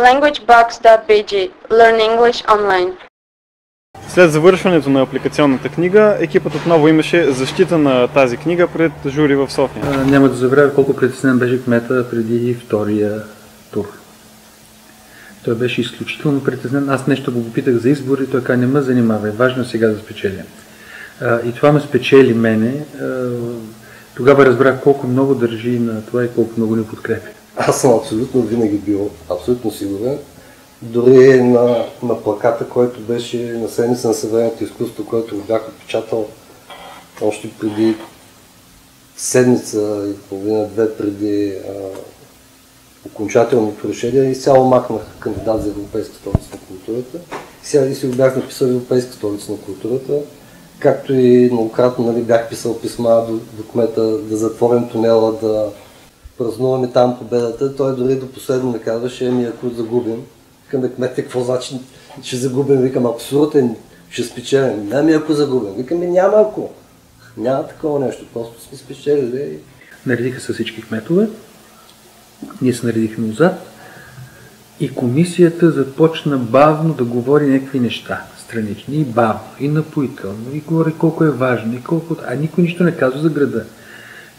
languagebox.bg. Learn English online. След завършването на апликационната книга, екипът отново имаше защита на тази книга пред жури в София. Няма да забравя колко притеснен беше кмета преди втория тур. Той беше изключително притеснен. Аз нещо го попитах за избори, той каза: не ме занимава, важно сега да спечеля. И това ме спечели мене. Тогава разбрах колко много държи на това и колко много ни подкрепя. Аз съм абсолютно винаги бил абсолютно сигурен. Дори на плаката, който беше на седмица на съвременното изкуство, който го бях отпечатал още преди седмица и половина-две преди окончателното решение, изцяло махнах кандидат за Европейска столица на културата. Сега и си го бях написал Европейска столица на културата, както и многократно бях писал писма до кмета да затворим тунела, да празнуваме там победата. Той дори до последно ми казваше: ако загубим. Викаме: кмете, какво значи, че загубим? Викам: абсурден, ще спечелим. Ако загубим. Викаме: няма ако. Няма такова нещо, просто сме спечелили. Наредиха се всички кметове, ние се наредихме отзад и комисията започна бавно да говори някакви неща, странични, и бавно, и напоително, и говори колко е важно, и колко... а никой нищо не казва за града.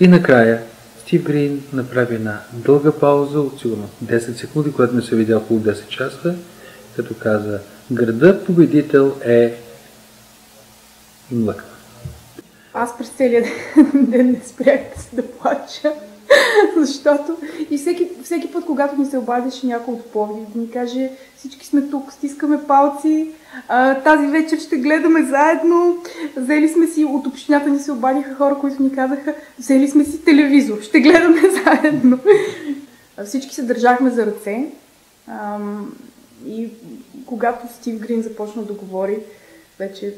И накрая Стив Грин направи една дълга пауза от сигурно 10 секунди, която не се видя около 10 часа, като каза: градът победител е... и млъкна. Аз през целия ден не спрях да плача, защото и всеки път, когато ми се обадеше някой от Пловдив да ми каже: всички сме тук, стискаме палци, тази вечер ще гледаме заедно, взели сме си, от общината ни се обадиха хора, които ни казаха: взели сме си телевизор, ще гледаме заедно. Всички се държахме за ръце и когато Стив Грин започна да говори, вече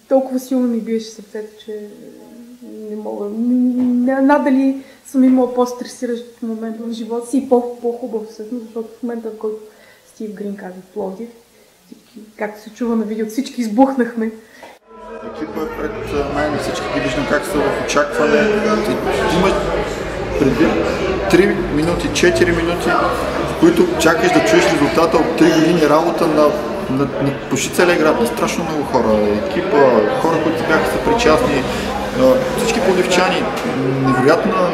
толкова силно ми биеше сърцето, че не мога. Надали съм имала по-стресиращ момент в живота си и по-хубав всъщност, защото в момента, в който Стив Грин каза в Пловдив, както се чува на видео, всички избухнахме. Екипа е пред мен, всички ги виждам как са в очакване. Имаш преди 3 минути, 4 минути, в които чакаш да чуеш резултата от 3 години работа на почти целия град, на страшно много хора, екипа, хора, които бяха съпричастни, всички пловдивчани,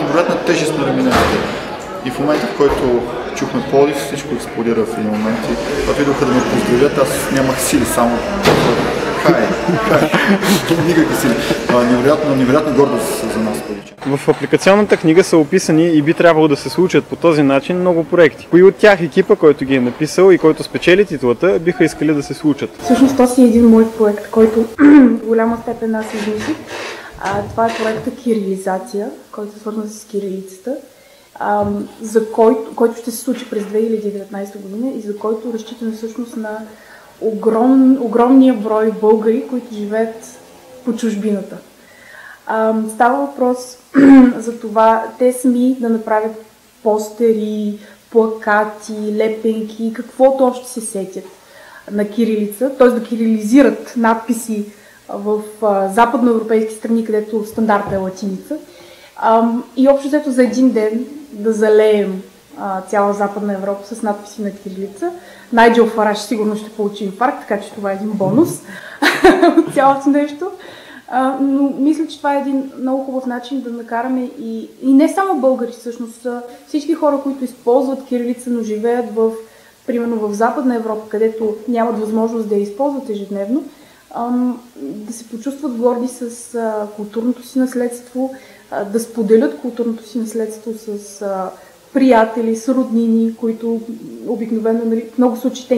невероятна тежест на раменете. И в момента, в който чухме Пловдив, всичко експлодира в един момент и когато идоха да ме поздравят, аз нямах сили, само никакви сили. Невероятна гордост за нас. В апликационната книга са описани и би трябвало да се случат по този начин много проекти. Кои от тях екипа, който ги е написал и който спечели титлата, биха искали да се случат? Всъщност този е един мой проект, който в голяма степен аз измислих. Това е проекта Кирилизация, който е свързан с кирилицата, за който ще се случи през 2019 година и за който разчитаме всъщност на огромния брой българи, които живеят по чужбината. Става въпрос за това те сами да направят постери, плакати, лепенки, каквото още се сетят на кирилица, т.е. да кирилизират надписи в западноевропейски страни, където стандарта е латиница. И общо взето за един ден да залеем цяла Западна Европа с надписи на кирилица. Найджел Фараш сигурно ще получи инфаркт, така че това е един бонус от цялото нещо. Но мисля, че това е един много хубав начин да накараме и не само българи, всъщност всички хора, които използват кирилица, но живеят примерно в Западна Европа, където нямат възможност да я използват ежедневно, да се почувстват горди с културното си наследство, да споделят културното си наследство с приятели, с роднини, които обикновено, в много случаи те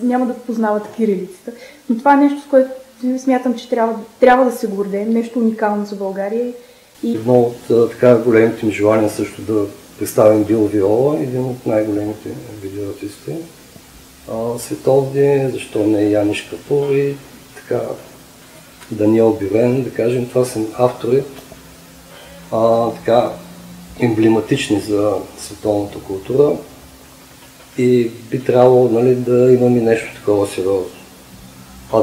няма да познават кирилицата. Но това е нещо, с което смятам, че трябва да се гордеем, нещо уникално за България. Едно от големите ми желания също да представим Бил Виола, един от най-големите видеоартисти световни, защо не Яниш Капур и така Даниел Бюрен, да кажем, това са автори така емблематични за световната култура и би трябвало да имаме нещо такова сериозно.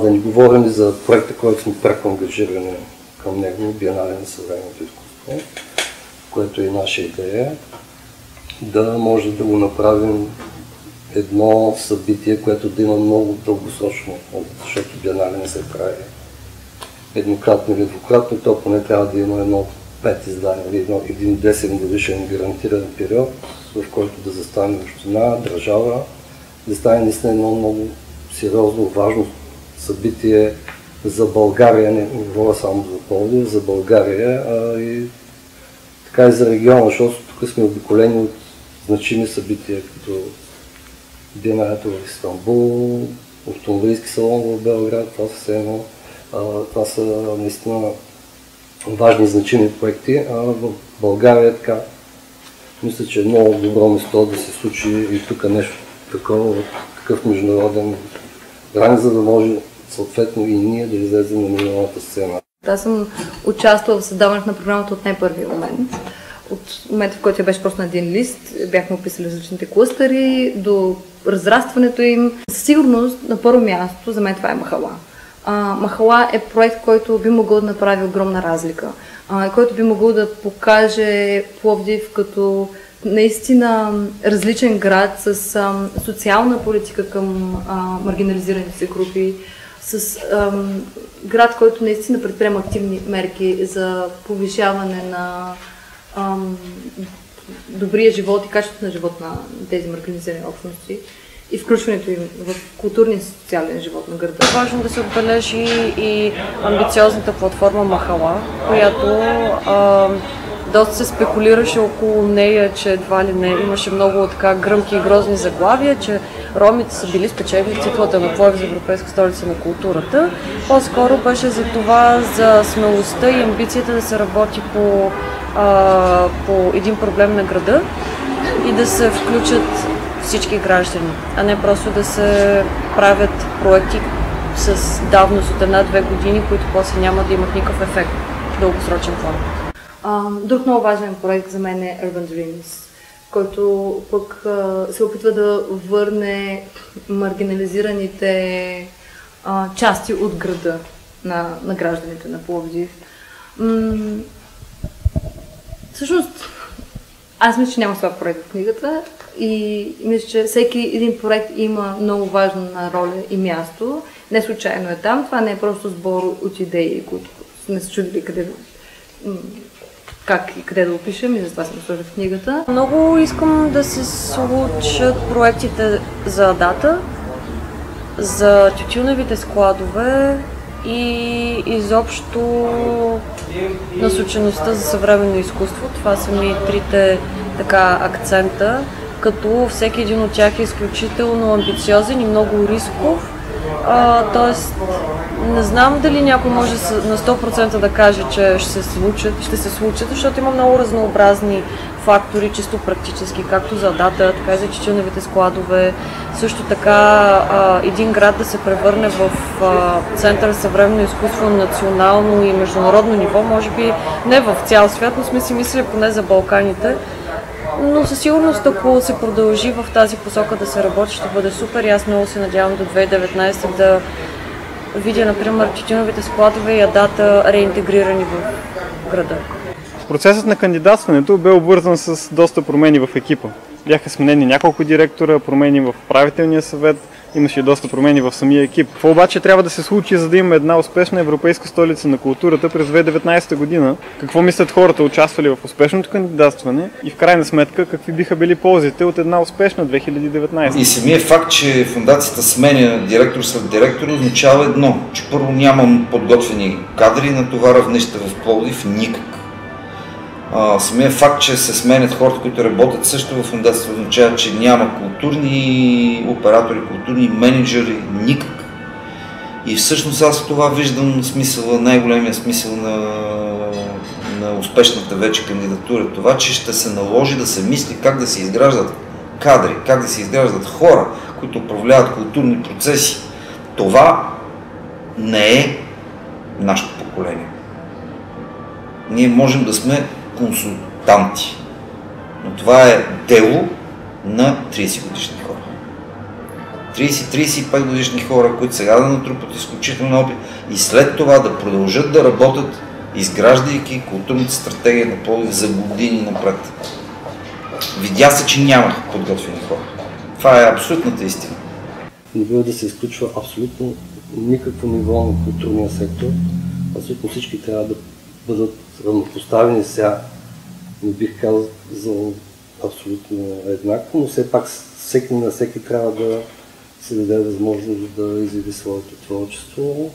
Да не говорим за проекта, който сме пряко ангажирани към него, Биенале на съвременното изкуство, което е наша идея, да може да го направим едно събитие, което да има много дългосрочно, защото биенале не се прави еднократно или двукратно, то поне трябва да има едно 5 издания или един 10 годишен гарантиран период, в който да застане община, държава, да стане наистина едно много сериозно, важно събитие за България, не говоря само за Пловдив, за България, а и така и за региона, защото тук сме обиколени от значими събития, като биеналето в Истанбул, автомобилски салон в Белград, това са наистина важни, значими проекти, а в България така, мисля, че е много добро место да се случи и тук нещо такова, такъв международен грани, за да може съответно и ние да излезем на международната сцена. Аз съм участвала в създаването на програмата от най-първия момент. От момента, в който тя беше просто на един лист, бяхме описали различните клъстери, до разрастването им. Със сигурност, на първо място, за мен това е Махала. Махала е проект, който би могъл да направи огромна разлика, който би могъл да покаже Пловдив като наистина различен град с социална политика към маргинализираните се групи, с град, който наистина предприема активни мерки за повишаване на добрия живот и качеството на живот на тези маргинализирани общности и включването им в културния и социален живот на града. Важно да се отбележи и амбициозната платформа Махала, която доста се спекулираше около нея, че едва ли не имаше много така гръмки и грозни заглавия, че ромите са били спечелили титлата на Пловдив за Европейска столица на културата. По-скоро беше за това, за смелостта и амбицията да се работи по един проблем на града и да се включат всички граждани, а не просто да се правят проекти с давност от 1-2 години, които после няма да имат никакъв ефект в дългосрочен план. Друг много важен проект за мен е Urban Dreams, който пък се опитва да върне маргинализираните части от града на гражданите на Пловдив. Всъщност, аз мисля, че няма това проект в книгата и мисля, че всеки един проект има много важна роля и място. Не случайно е там. Това не е просто сбор от идеи, които сме се чудили как и къде да опишем и затова съм сложила в книгата. Много искам да се случат проектите за Адата, за тютюневите складове и изобщо насочеността за съвременно изкуство. Това са ми трите акцента, като всеки един от тях е изключително амбициозен и много рисков. Тоест, не знам дали някой може на 100% да каже, че ще се случат, защото има много разнообразни фактори, чисто практически, както за Адата, така и за тютюневите складове. Също така един град да се превърне в център съвременно изкуство на национално и международно ниво, може би не в цял свят, но сме си мислили поне за Балканите. Но със сигурност, ако се продължи в тази посока да се работи, ще бъде супер и аз много се надявам до 2019 да видя, например, тютюновите складове и Адата реинтегрирани в града. Процесът на кандидатстването бе обвързан с доста промени в екипа. Бяха сменени няколко директора, промени в управителния съвет, имаше доста промени в самия екип. Какво обаче трябва да се случи, за да има една успешна европейска столица на културата през 2019 година? Какво мислят хората, участвали в успешното кандидатстване и в крайна сметка какви биха били ползите от една успешна 2019? И самия факт, че фондацията сменя директор след директор, означава едно, че първо нямам подготвени кадри на това равнище в Пловдив, никак. Самия факт, че се сменят хората, които работят също в фондацията, означава, че няма културни оператори, културни менеджери, никак. И всъщност аз това виждам най-големия смисъл на успешната вече кандидатура. Това, че ще се наложи да се мисли как да се изграждат кадри, как да се изграждат хора, които управляват културни процеси. Това не е нашето поколение. Ние можем да сме консултанти, но това е дело на 30 годишни хора. 30-35 годишни хора, които сега да натрупат изключително опит и след това да продължат да работят, изграждайки културната стратегия на Пловдив за години напред. Видя се, че нямах подготвени хора. Това е абсолютната истина. Не бива да се изключва абсолютно никакво ниво на културния сектор. Абсолютно всички трябва да бъдат равнопоставени. Сега не бих казал абсолютно еднакво, но все пак всеки на всеки трябва да се даде възможност да изяви своето творчество.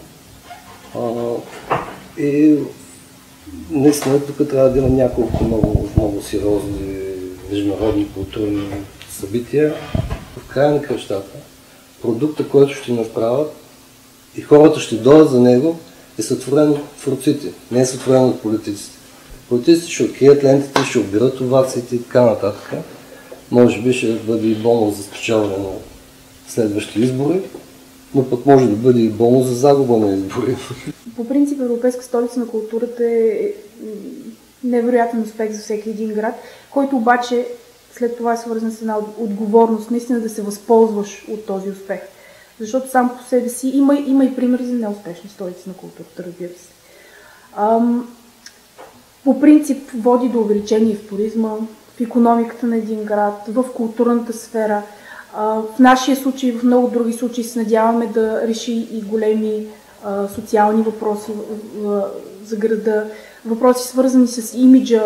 И наистина тук трябва да има няколко много сериозни международни културни събития. В края на кръщата продукта, който ще направят и хората ще дойдат за него, е сътворен от творците, не е сътворен от политиците. Политиците ще открият лентите, ще обират овациите и така нататък. Може би ще бъде и бонус за спечелване на следващи избори, но пък може да бъде и бонус за загуба на избори. По принцип Европейска столица на културата е невероятен успех за всеки един град, който обаче след това е свързан с една отговорност, наистина да се възползваш от този успех. Защото сам по себе си има и примери за неуспешни столици на културата, разбира се. По принцип води до увеличение в туризма, в икономиката на един град, в културната сфера. В нашия случай, в много други случаи се надяваме да реши и големи социални въпроси за града, въпроси свързани с имиджа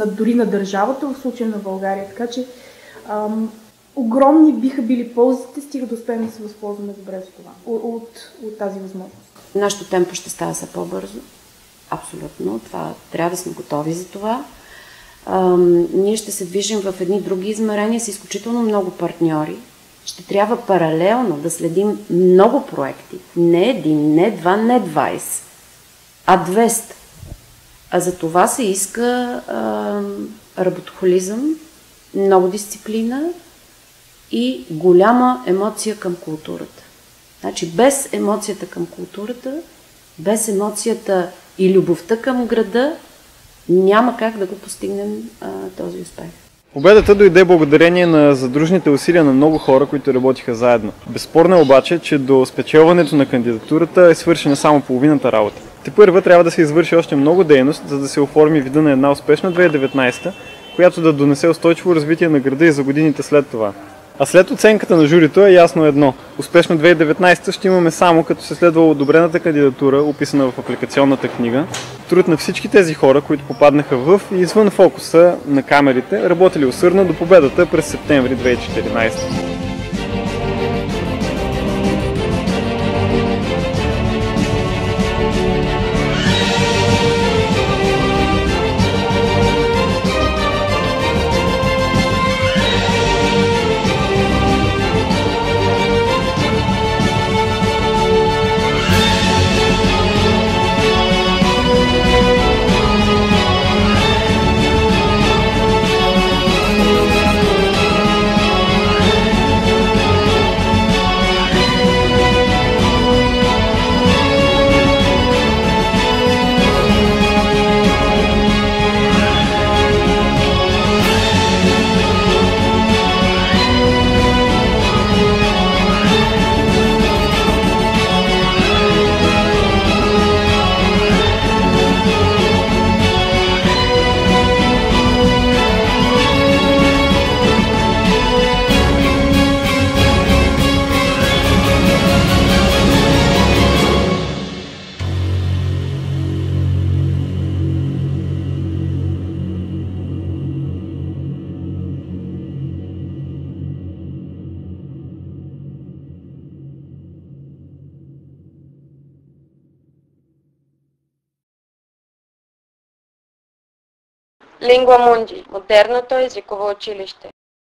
дори на държавата, в случая на България. Така че огромни биха били ползите, стига да успеем да се възползваме добре за това, от тази възможност. Нашето темпо ще става все по-бързо. Абсолютно. Трябва да сме готови за това. Ние ще се движим в едни други измерения с изключително много партньори. Ще трябва паралелно да следим много проекти. Не един, не два, не 20, а 200. А за това се иска работохолизъм, много дисциплина и голяма емоция към културата. Значи без емоцията към културата, без емоцията и любовта към града, няма как да го постигнем този успех. Победата дойде благодарение на задружните усилия на много хора, които работиха заедно. Безспорно е обаче, че до спечелването на кандидатурата е свършена само половината работа. Тепърва трябва да се извърши още много дейност, за да се оформи вида на една успешна 2019, която да донесе устойчиво развитие на града и за годините след това. А след оценката на журито е ясно едно. Успешно 2019 ще имаме само като се следва одобрената кандидатура, описана в апликационната книга, труд на всички тези хора, които попаднаха в и извън фокуса на камерите, работили усърдно до победата през септември 2014. Lingua Mundi – модерното езиково училище.